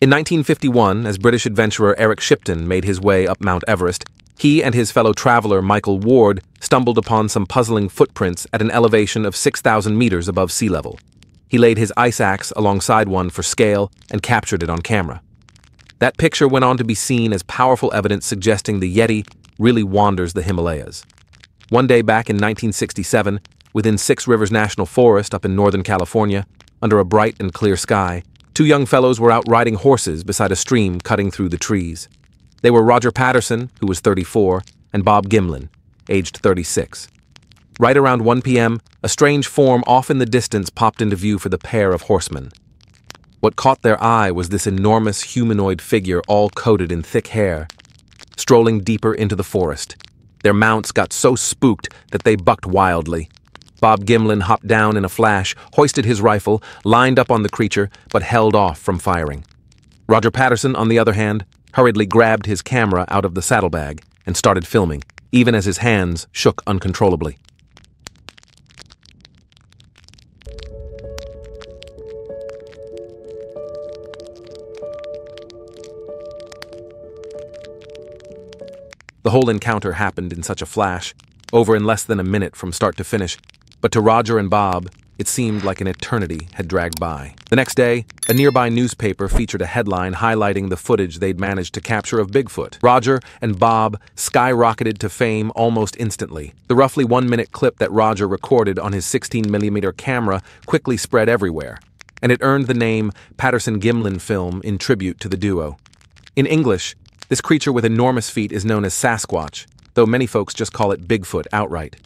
In 1951, as British adventurer Eric Shipton made his way up Mount Everest, he and his fellow traveler Michael Ward stumbled upon some puzzling footprints at an elevation of 6,000 meters above sea level. He laid his ice axe alongside one for scale and captured it on camera. That picture went on to be seen as powerful evidence suggesting the Yeti really wanders the Himalayas. One day back in 1967, within Six Rivers National Forest up in Northern California, under a bright and clear sky, two young fellows were out riding horses beside a stream cutting through the trees. They were Roger Patterson, who was 34, and Bob Gimlin, aged 36. Right around 1 p.m., a strange form off in the distance popped into view for the pair of horsemen. What caught their eye was this enormous humanoid figure all coated in thick hair, strolling deeper into the forest. Their mounts got so spooked that they bucked wildly. Bob Gimlin hopped down in a flash, hoisted his rifle, lined up on the creature, but held off from firing. Roger Patterson, on the other hand, hurriedly grabbed his camera out of the saddlebag and started filming, even as his hands shook uncontrollably. The whole encounter happened in such a flash, over in less than a minute from start to finish, but to Roger and Bob, it seemed like an eternity had dragged by. The next day, a nearby newspaper featured a headline highlighting the footage they'd managed to capture of Bigfoot. Roger and Bob skyrocketed to fame almost instantly. The roughly 1-minute clip that Roger recorded on his 16mm camera quickly spread everywhere, and it earned the name Patterson-Gimlin film in tribute to the duo. In English, this creature with enormous feet is known as Sasquatch, though many folks just call it Bigfoot outright.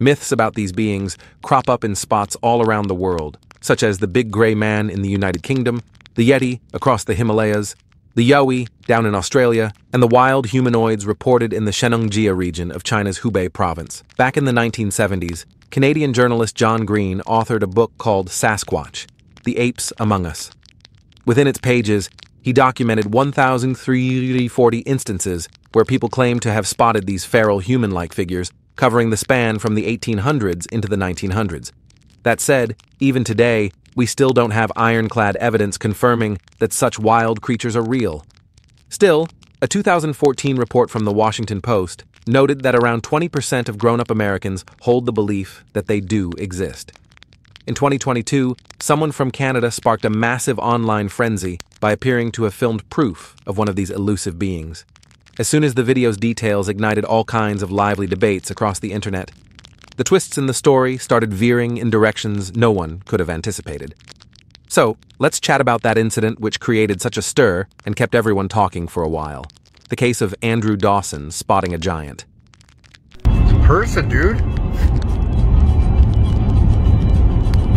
Myths about these beings crop up in spots all around the world, such as the Big Gray Man in the United Kingdom, the Yeti across the Himalayas, the Yowie down in Australia, and the wild humanoids reported in the Shenangjia region of China's Hubei province. Back in the 1970s, Canadian journalist John Green authored a book called Sasquatch, The Apes Among Us. Within its pages, he documented 1,340 instances where people claimed to have spotted these feral human-like figures, covering the span from the 1800s into the 1900s. That said, even today, we still don't have ironclad evidence confirming that such wild creatures are real. Still, a 2014 report from the Washington Post noted that around 20% of grown-up Americans hold the belief that they do exist. In 2022, someone from Canada sparked a massive online frenzy by appearing to have filmed proof of one of these elusive beings. As soon as the video's details ignited all kinds of lively debates across the internet, the twists in the story started veering in directions no one could have anticipated. So, let's chat about that incident which created such a stir and kept everyone talking for a while. The case of Andrew Dawson spotting a giant. It's a person, dude.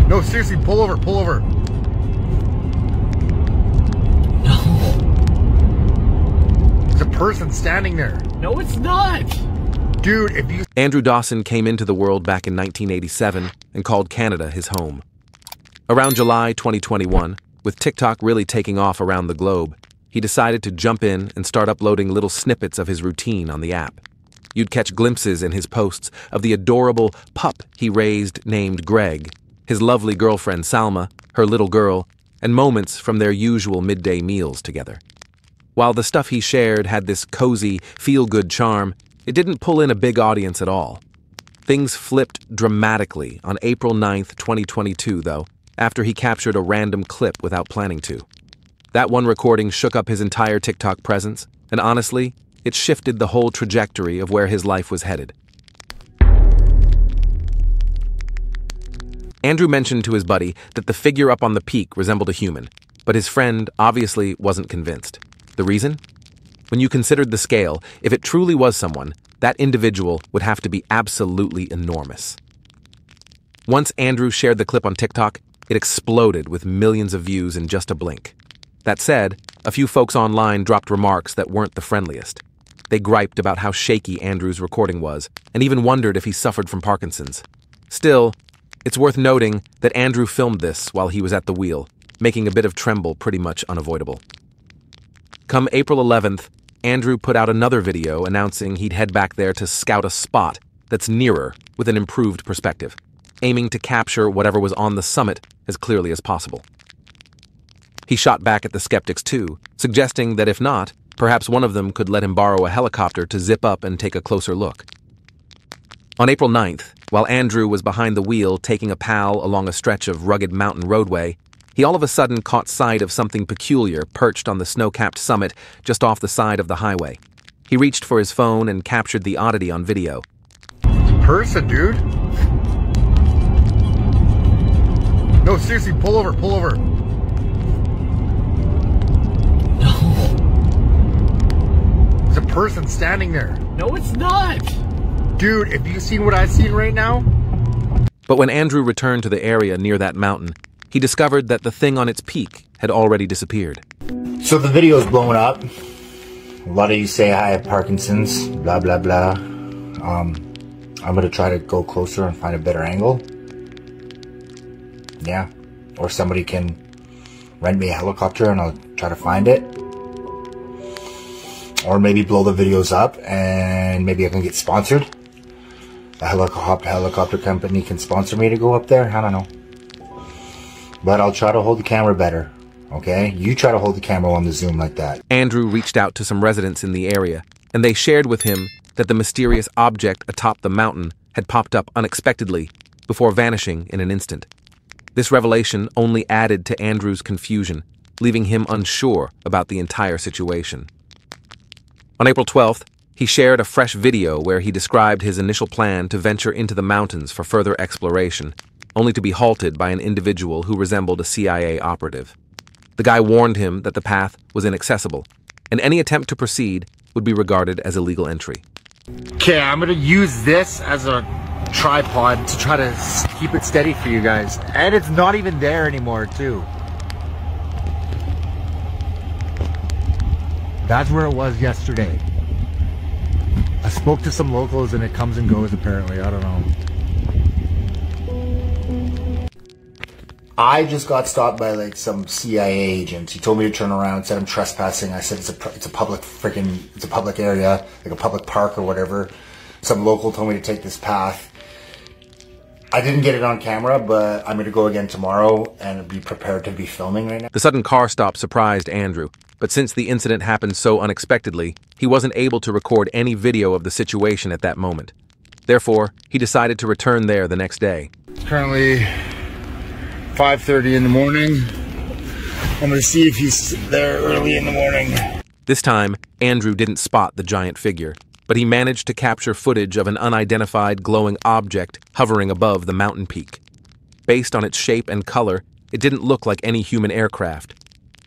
No, seriously, pull over, pull over. There's a person standing there. No, it's not. Dude, if you... Andrew Dawson came into the world back in 1987 and called Canada his home. Around July 2021, with TikTok really taking off around the globe, he decided to jump in and start uploading little snippets of his routine on the app. You'd catch glimpses in his posts of the adorable pup he raised named Greg, his lovely girlfriend Salma, her little girl, and moments from their usual midday meals together. While the stuff he shared had this cozy, feel-good charm, it didn't pull in a big audience at all. Things flipped dramatically on April 9th, 2022, though, after he captured a random clip without planning to. That one recording shook up his entire TikTok presence, and honestly, it shifted the whole trajectory of where his life was headed. Andrew mentioned to his buddy that the figure up on the peak resembled a human, but his friend obviously wasn't convinced. The reason? When you considered the scale, if it truly was someone, that individual would have to be absolutely enormous. Once Andrew shared the clip on TikTok, it exploded with millions of views in just a blink. That said, a few folks online dropped remarks that weren't the friendliest. They griped about how shaky Andrew's recording was, and even wondered if he suffered from Parkinson's. Still, it's worth noting that Andrew filmed this while he was at the wheel, making a bit of tremble pretty much unavoidable. Come April 11th, Andrew put out another video announcing he'd head back there to scout a spot that's nearer with an improved perspective, aiming to capture whatever was on the summit as clearly as possible. He shot back at the skeptics too, suggesting that if not, perhaps one of them could let him borrow a helicopter to zip up and take a closer look. On April 9th, while Andrew was behind the wheel taking a pal along a stretch of rugged mountain roadway, he all of a sudden caught sight of something peculiar perched on the snow-capped summit just off the side of the highway. He reached for his phone and captured the oddity on video. It's a person, dude. No, seriously, pull over, pull over. No. There's a person standing there. No, it's not. Dude, if you seen what I've seen right now? But when Andrew returned to the area near that mountain, he discovered that the thing on its peak had already disappeared. So the video's blown up. A lot of you say I have Parkinson's, blah, blah, blah. I'm going to try to go closer and find a better angle. Yeah. Or somebody can rent me a helicopter and I'll try to find it. Or maybe blow the videos up and maybe I can get sponsored. A helicopter company can sponsor me to go up there. I don't know. But I'll try to hold the camera better. Okay? You try to hold the camera on the zoom like that. Andrew reached out to some residents in the area, and they shared with him that the mysterious object atop the mountain had popped up unexpectedly before vanishing in an instant. This revelation only added to Andrew's confusion, leaving him unsure about the entire situation. On April 12th, he shared a fresh video where he described his initial plan to venture into the mountains for further exploration, only to be halted by an individual who resembled a CIA operative. The guy warned him that the path was inaccessible, and any attempt to proceed would be regarded as illegal entry. Okay, I'm gonna use this as a tripod to try to keep it steady for you guys. And it's not even there anymore, too. That's where it was yesterday. I spoke to some locals and it comes and goes apparently, I don't know. I just got stopped by like some CIA agents. He told me to turn around, said I'm trespassing. I said it's a public area, like a public park or whatever. Some local told me to take this path. I didn't get it on camera, but I'm going to go again tomorrow and be prepared to be filming right now. The sudden car stop surprised Andrew, but since the incident happened so unexpectedly, he wasn't able to record any video of the situation at that moment. Therefore, he decided to return there the next day. It's currently 5:30 in the morning. I'm going to see if he's there early in the morning. This time, Andrew didn't spot the giant figure, but he managed to capture footage of an unidentified glowing object hovering above the mountain peak. Based on its shape and color, it didn't look like any human aircraft.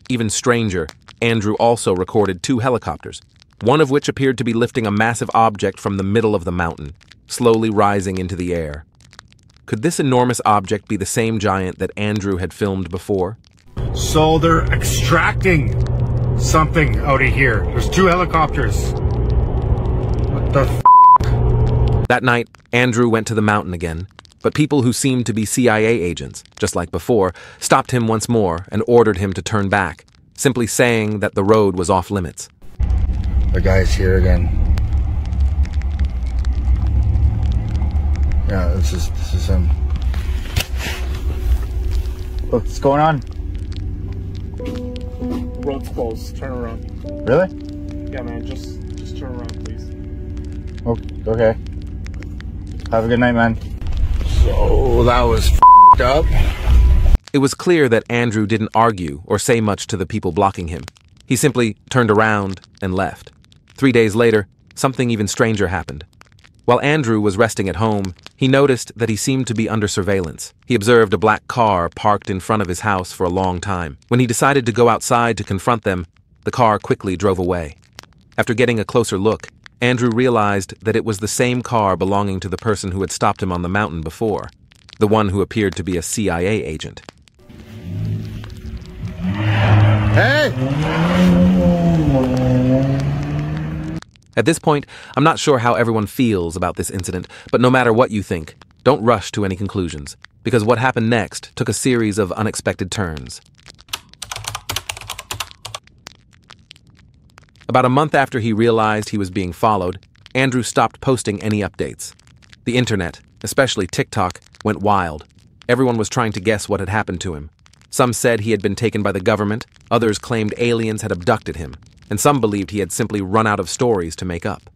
Even stranger, Andrew also recorded 2 helicopters, one of which appeared to be lifting a massive object from the middle of the mountain, slowly rising into the air. Could this enormous object be the same giant that Andrew had filmed before? So they're extracting something out of here. There's 2 helicopters. What the f***? That night, Andrew went to the mountain again, but people who seemed to be CIA agents, just like before, stopped him once more and ordered him to turn back, simply saying that the road was off limits. The guy's here again. Yeah, this is him. What's going on? Road's closed. Turn around. Really? Yeah, man. Just turn around, please. Okay. Have a good night, man. So that was f***ed up. It was clear that Andrew didn't argue or say much to the people blocking him. He simply turned around and left. 3 days later, something even stranger happened. While Andrew was resting at home, he noticed that he seemed to be under surveillance. He observed a black car parked in front of his house for a long time. When he decided to go outside to confront them, the car quickly drove away. After getting a closer look, Andrew realized that it was the same car belonging to the person who had stopped him on the mountain before, the one who appeared to be a CIA agent. Hey! At this point, I'm not sure how everyone feels about this incident, but no matter what you think, don't rush to any conclusions, because what happened next took a series of unexpected turns. About a month after he realized he was being followed, Andrew stopped posting any updates. The internet, especially TikTok, went wild. Everyone was trying to guess what had happened to him. Some said he had been taken by the government, others claimed aliens had abducted him, and some believed he had simply run out of stories to make up.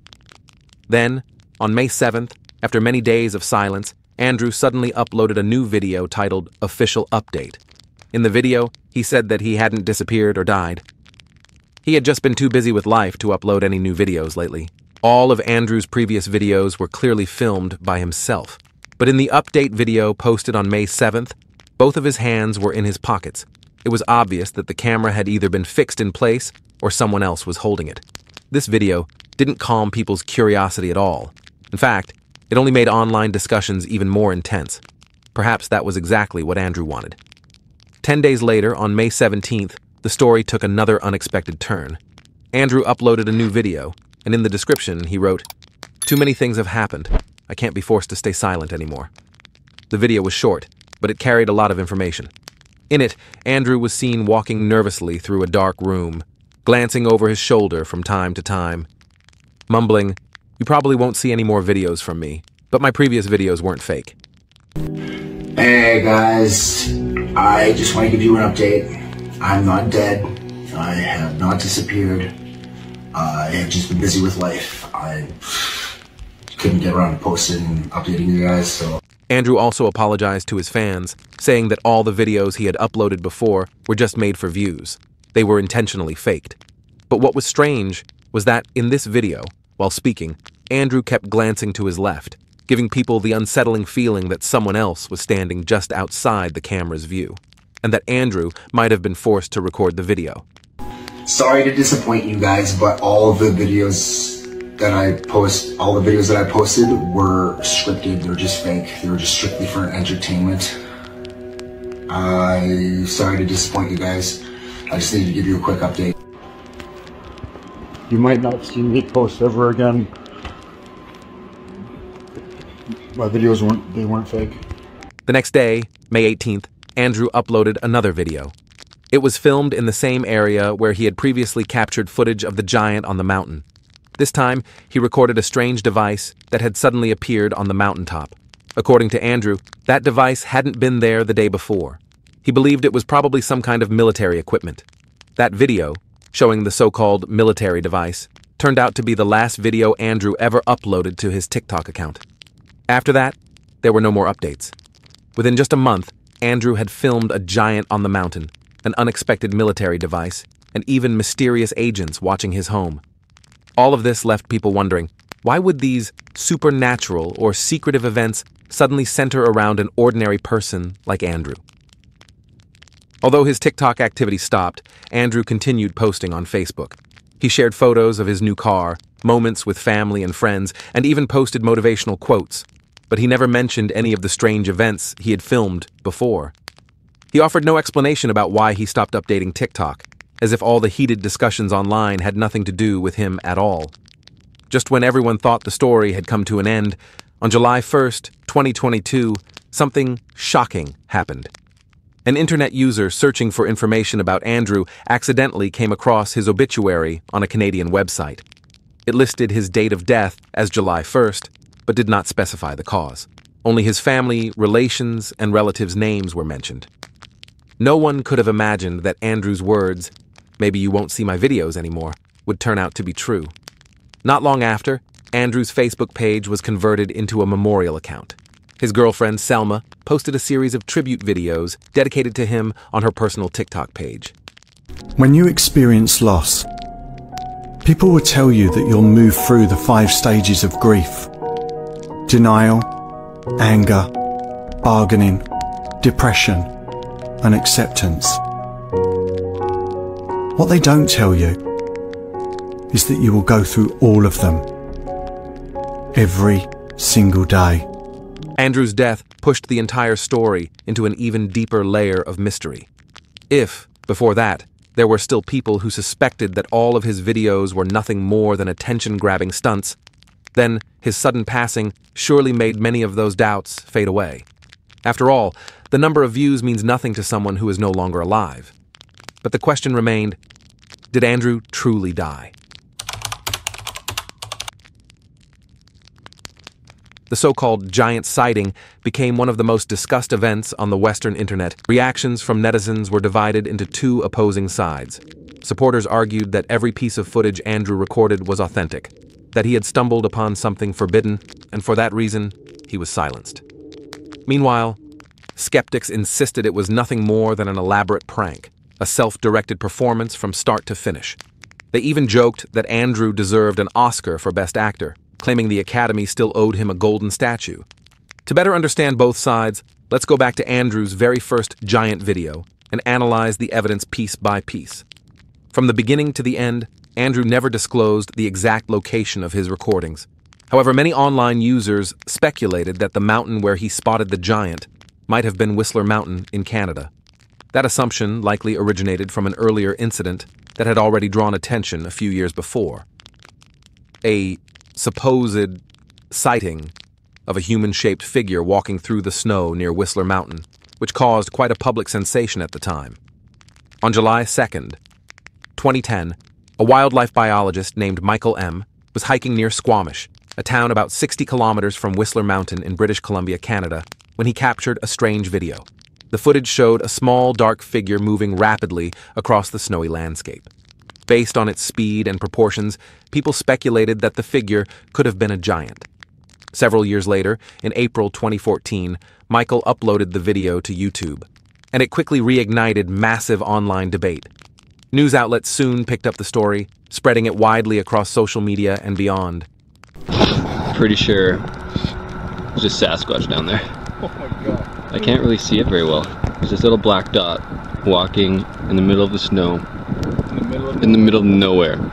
Then, on May 7th, after many days of silence, Andrew suddenly uploaded a new video titled Official Update. In the video, he said that he hadn't disappeared or died. He had just been too busy with life to upload any new videos lately. All of Andrew's previous videos were clearly filmed by himself. But in the update video posted on May 7th, both of his hands were in his pockets. It was obvious that the camera had either been fixed in place or someone else was holding it. This video didn't calm people's curiosity at all. In fact, it only made online discussions even more intense. Perhaps that was exactly what Andrew wanted. 10 days later, on May 17th, the story took another unexpected turn. Andrew uploaded a new video, and in the description he wrote, "Too many things have happened. I can't be forced to stay silent anymore." The video was short, but it carried a lot of information. In it, Andrew was seen walking nervously through a dark room, glancing over his shoulder from time to time, mumbling, "You probably won't see any more videos from me, but my previous videos weren't fake." Hey guys, I just want to give you an update. I'm not dead. I have not disappeared. I have just been busy with life. I couldn't get around to posting and updating you guys, so... Andrew also apologized to his fans, saying that all the videos he had uploaded before were just made for views. They were intentionally faked. But what was strange was that in this video, while speaking, Andrew kept glancing to his left, giving people the unsettling feeling that someone else was standing just outside the camera's view, and that Andrew might have been forced to record the video. Sorry to disappoint you guys, but all the videos that I posted were scripted. They're just fake. They were just strictly for entertainment. I'm sorry to disappoint you guys. I just needed to give you a quick update. You might not see me post ever again. My videos weren't fake. The next day, May 18th, Andrew uploaded another video. It was filmed in the same area where he had previously captured footage of the giant on the mountain. This time, he recorded a strange device that had suddenly appeared on the mountaintop. According to Andrew, that device hadn't been there the day before. He believed it was probably some kind of military equipment. That video, showing the so-called military device, turned out to be the last video Andrew ever uploaded to his TikTok account. After that, there were no more updates. Within just a month, Andrew had filmed a giant on the mountain, an unexpected military device, and even mysterious agents watching his home. All of this left people wondering, why would these supernatural or secretive events suddenly center around an ordinary person like Andrew? Although his TikTok activity stopped, Andrew continued posting on Facebook. He shared photos of his new car, moments with family and friends, and even posted motivational quotes. But he never mentioned any of the strange events he had filmed before. He offered no explanation about why he stopped updating TikTok, as if all the heated discussions online had nothing to do with him at all. Just when everyone thought the story had come to an end, on July 1st, 2022, something shocking happened. An internet user searching for information about Andrew accidentally came across his obituary on a Canadian website. It listed his date of death as July 1st, but did not specify the cause. Only his family, relations, and relatives' names were mentioned. No one could have imagined that Andrew's words, "Maybe you won't see my videos anymore," would turn out to be true. Not long after, Andrew's Facebook page was converted into a memorial account. His girlfriend, Selma, posted a series of tribute videos dedicated to him on her personal TikTok page. When you experience loss, people will tell you that you'll move through the 5 stages of grief: denial, anger, bargaining, depression, and acceptance. What they don't tell you is that you will go through all of them every single day. Andrew's death pushed the entire story into an even deeper layer of mystery. If, before that, there were still people who suspected that all of his videos were nothing more than attention-grabbing stunts, then his sudden passing surely made many of those doubts fade away. After all, the number of views means nothing to someone who is no longer alive. But the question remained, did Andrew truly die? The so-called giant sighting became one of the most discussed events on the Western Internet. Reactions from netizens were divided into two opposing sides. Supporters argued that every piece of footage Andrew recorded was authentic, that he had stumbled upon something forbidden, and for that reason, he was silenced. Meanwhile, skeptics insisted it was nothing more than an elaborate prank, a self-directed performance from start to finish. They even joked that Andrew deserved an Oscar for Best Actor, claiming the Academy still owed him a golden statue. To better understand both sides, let's go back to Andrew's very first giant video and analyze the evidence piece by piece. From the beginning to the end, Andrew never disclosed the exact location of his recordings. However, many online users speculated that the mountain where he spotted the giant might have been Whistler Mountain in Canada. That assumption likely originated from an earlier incident that had already drawn attention a few years before. A supposed sighting of a human-shaped figure walking through the snow near Whistler Mountain, which caused quite a public sensation at the time. On July 2nd, 2010, a wildlife biologist named Michael M. was hiking near Squamish, a town about 60 kilometers from Whistler Mountain in British Columbia, Canada, when he captured a strange video. The footage showed a small, dark figure moving rapidly across the snowy landscape. Based on its speed and proportions, people speculated that the figure could have been a giant. Several years later, in April 2014, Michael uploaded the video to YouTube, and it quickly reignited massive online debate. News outlets soon picked up the story, spreading it widely across social media and beyond. Pretty sure there's just Sasquatch down there. Oh my god. I can't really see it very well. There's this little black dot walking in the middle of the snow. In the middle of nowhere. Sure,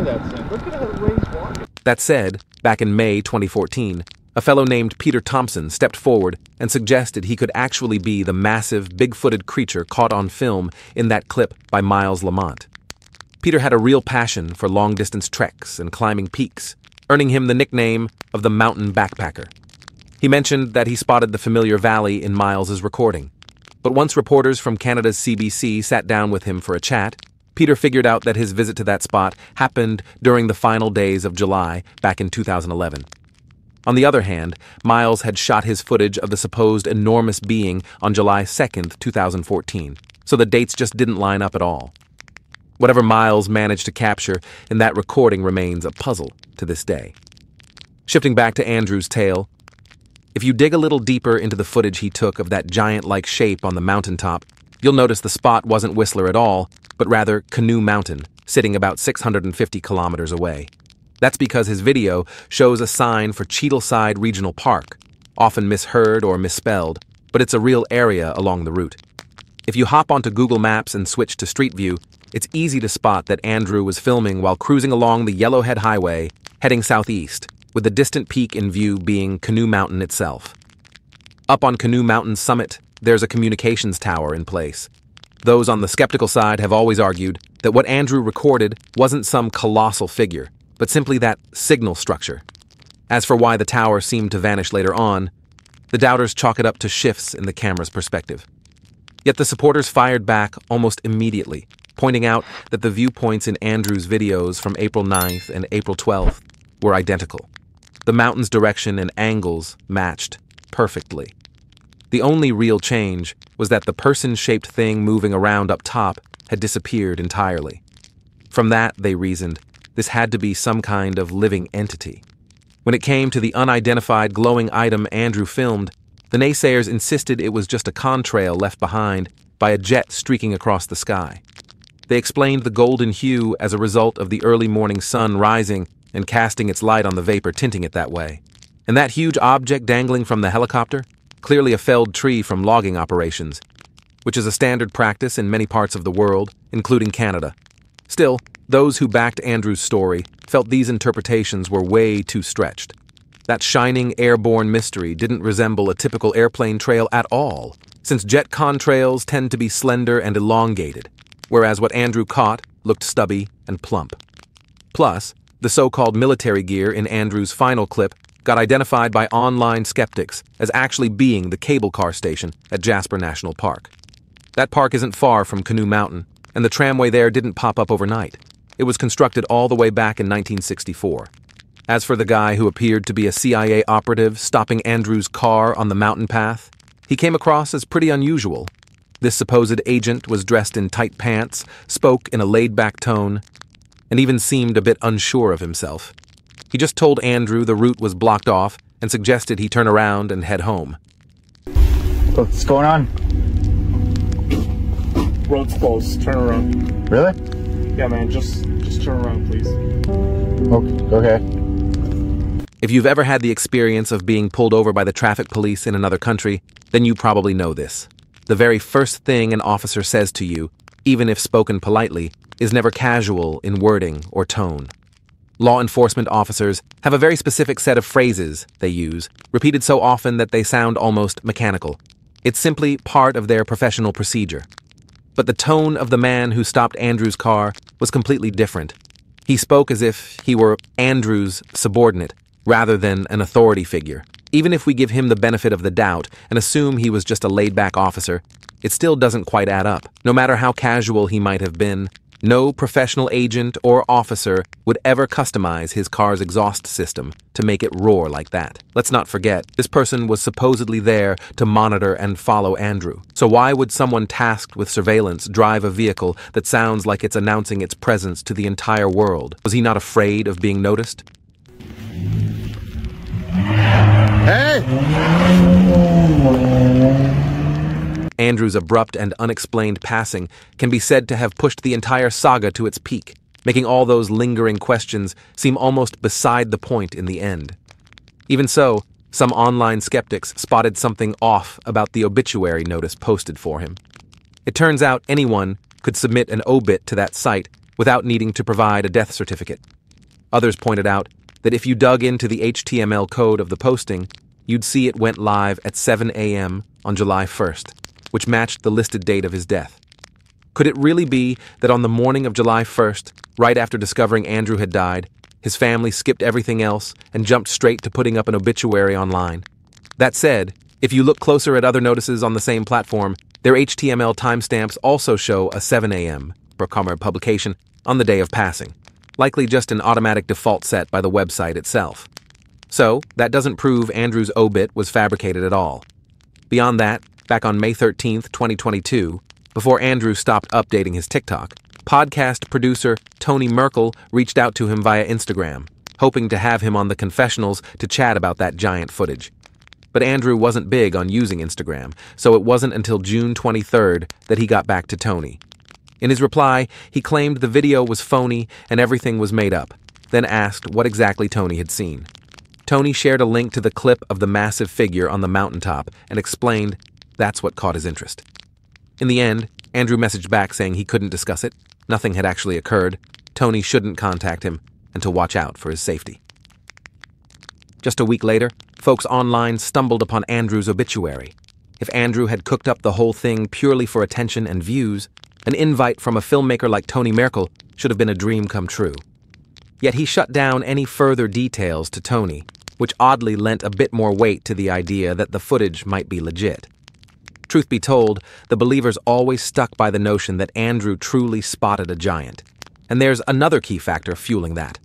that's him. Look at how the way he's walking. That said, back in May 2014, a fellow named Peter Thompson stepped forward and suggested he could actually be the massive, big-footed creature caught on film in that clip by Miles Lamont. Peter had a real passion for long-distance treks and climbing peaks, earning him the nickname of the Mountain Backpacker. He mentioned that he spotted the familiar valley in Miles's recording. But once reporters from Canada's CBC sat down with him for a chat, Peter figured out that his visit to that spot happened during the final days of July back in 2011. On the other hand, Miles had shot his footage of the supposed enormous being on July 2nd, 2014, so the dates just didn't line up at all. Whatever Miles managed to capture in that recording remains a puzzle to this day. Shifting back to Andrew's tale, if you dig a little deeper into the footage he took of that giant-like shape on the mountaintop, you'll notice the spot wasn't Whistler at all, but rather Canoe Mountain, sitting about 650 kilometers away. That's because his video shows a sign for Cheadleside Regional Park, often misheard or misspelled, but it's a real area along the route. If you hop onto Google Maps and switch to Street View, it's easy to spot that Andrew was filming while cruising along the Yellowhead Highway, heading southeast, with the distant peak in view being Canoe Mountain itself. Up on Canoe Mountain's summit, there's a communications tower in place. Those on the skeptical side have always argued that what Andrew recorded wasn't some colossal figure, but simply that signal structure. As for why the tower seemed to vanish later on, the doubters chalk it up to shifts in the camera's perspective. Yet the supporters fired back almost immediately, pointing out that the viewpoints in Andrew's videos from April 9th and April 12th were identical. The mountain's direction and angles matched perfectly. The only real change was that the person-shaped thing moving around up top had disappeared entirely. From that, they reasoned, this had to be some kind of living entity. When it came to the unidentified glowing item Andrew filmed, the naysayers insisted it was just a contrail left behind by a jet streaking across the sky. They explained the golden hue as a result of the early morning sun rising and casting its light on the vapor, tinting it that way. And that huge object dangling from the helicopter? Clearly a felled tree from logging operations, which is a standard practice in many parts of the world, including Canada. Still, those who backed Andrew's story felt these interpretations were way too stretched. That shining airborne mystery didn't resemble a typical airplane trail at all, since jet contrails tend to be slender and elongated, whereas what Andrew caught looked stubby and plump. Plus, the so-called military gear in Andrew's final clip got identified by online skeptics as actually being the cable car station at Jasper National Park. That park isn't far from Canoe Mountain, and the tramway there didn't pop up overnight. It was constructed all the way back in 1964. As for the guy who appeared to be a CIA operative stopping Andrew's car on the mountain path, he came across as pretty unusual. This supposed agent was dressed in tight pants, spoke in a laid-back tone, and even seemed a bit unsure of himself. He just told Andrew the route was blocked off and suggested he turn around and head home. What's going on? Road's closed. Turn around. Really? Yeah, man. Just turn around, please. Okay. If you've ever had the experience of being pulled over by the traffic police in another country, then you probably know this. The very first thing an officer says to you, even if spoken politely, is never casual in wording or tone. Law enforcement officers have a very specific set of phrases they use, repeated so often that they sound almost mechanical. It's simply part of their professional procedure. But the tone of the man who stopped Andrew's car was completely different. He spoke as if he were Andrew's subordinate, rather than an authority figure. Even if we give him the benefit of the doubt and assume he was just a laid-back officer, it still doesn't quite add up. No matter how casual he might have been, no professional agent or officer would ever customize his car's exhaust system to make it roar like that. Let's not forget, this person was supposedly there to monitor and follow Andrew. So why would someone tasked with surveillance drive a vehicle that sounds like it's announcing its presence to the entire world? Was he not afraid of being noticed? Hey! Andrew's abrupt and unexplained passing can be said to have pushed the entire saga to its peak, making all those lingering questions seem almost beside the point in the end. Even so, some online skeptics spotted something off about the obituary notice posted for him. It turns out anyone could submit an obit to that site without needing to provide a death certificate. Others pointed out that if you dug into the HTML code of the posting, you'd see it went live at 7 a.m. on July 1st, which matched the listed date of his death. Could it really be that on the morning of July 1st, right after discovering Andrew had died, his family skipped everything else and jumped straight to putting up an obituary online? That said, if you look closer at other notices on the same platform, their HTML timestamps also show a 7 a.m. for publication on the day of passing, likely just an automatic default set by the website itself. So, that doesn't prove Andrew's obit was fabricated at all. Beyond that, back on May 13th, 2022, before Andrew stopped updating his TikTok, podcast producer Tony Merkel reached out to him via Instagram, hoping to have him on the confessionals to chat about that giant footage. But Andrew wasn't big on using Instagram, so it wasn't until June 23rd that he got back to Tony. In his reply, he claimed the video was phony and everything was made up, then asked what exactly Tony had seen. Tony shared a link to the clip of the massive figure on the mountaintop and explained that's what caught his interest. In the end, Andrew messaged back saying he couldn't discuss it, nothing had actually occurred, Tony shouldn't contact him, and to watch out for his safety. Just a week later, folks online stumbled upon Andrew's obituary. If Andrew had cooked up the whole thing purely for attention and views, an invite from a filmmaker like Tony Merkel should have been a dream come true. Yet he shut down any further details to Tony, which oddly lent a bit more weight to the idea that the footage might be legit. Truth be told, the believers always stuck by the notion that Andrew truly spotted a giant. And there's another key factor fueling that.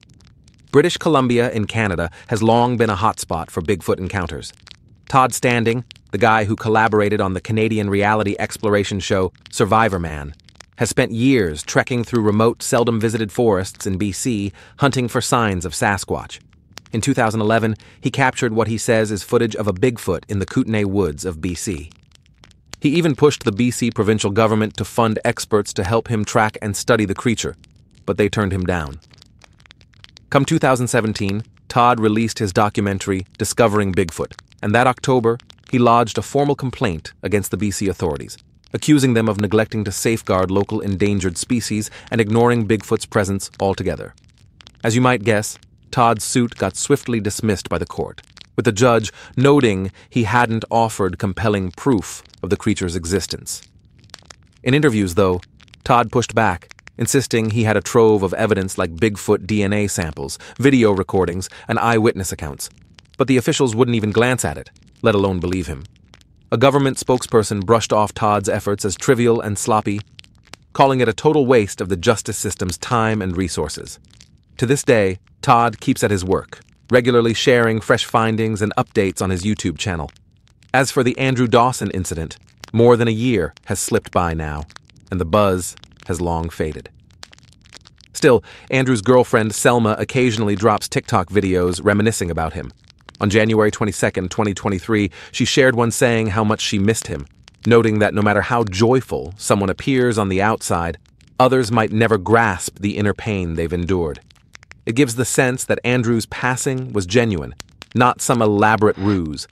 British Columbia in Canada has long been a hotspot for Bigfoot encounters. Todd Standing, the guy who collaborated on the Canadian reality exploration show Survivor Man, has spent years trekking through remote, seldom-visited forests in BC, hunting for signs of Sasquatch. In 2011, he captured what he says is footage of a Bigfoot in the Kootenay woods of BC. He even pushed the BC provincial government to fund experts to help him track and study the creature, but they turned him down. Come 2017, Todd released his documentary, Discovering Bigfoot, and that October, he lodged a formal complaint against the BC authorities, accusing them of neglecting to safeguard local endangered species and ignoring Bigfoot's presence altogether. As you might guess, Todd's suit got swiftly dismissed by the court, with the judge noting he hadn't offered compelling proof of the creature's existence. In interviews, though, Todd pushed back, insisting he had a trove of evidence like Bigfoot DNA samples, video recordings, and eyewitness accounts. But the officials wouldn't even glance at it, let alone believe him. A government spokesperson brushed off Todd's efforts as trivial and sloppy, calling it a total waste of the justice system's time and resources. To this day, Todd keeps at his work, regularly sharing fresh findings and updates on his YouTube channel. As for the Andrew Dawson incident, more than a year has slipped by now, and the buzz has long faded. Still, Andrew's girlfriend Selma occasionally drops TikTok videos reminiscing about him. On January 22, 2023, she shared one saying how much she missed him, noting that no matter how joyful someone appears on the outside, others might never grasp the inner pain they've endured. It gives the sense that Andrew's passing was genuine, not some elaborate ruse.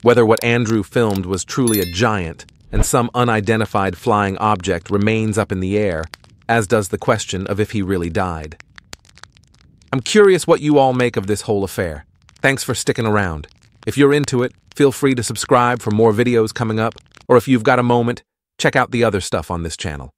Whether what Andrew filmed was truly a giant and some unidentified flying object remains up in the air, as does the question of if he really died. I'm curious what you all make of this whole affair. Thanks for sticking around. If you're into it, feel free to subscribe for more videos coming up, or if you've got a moment, check out the other stuff on this channel.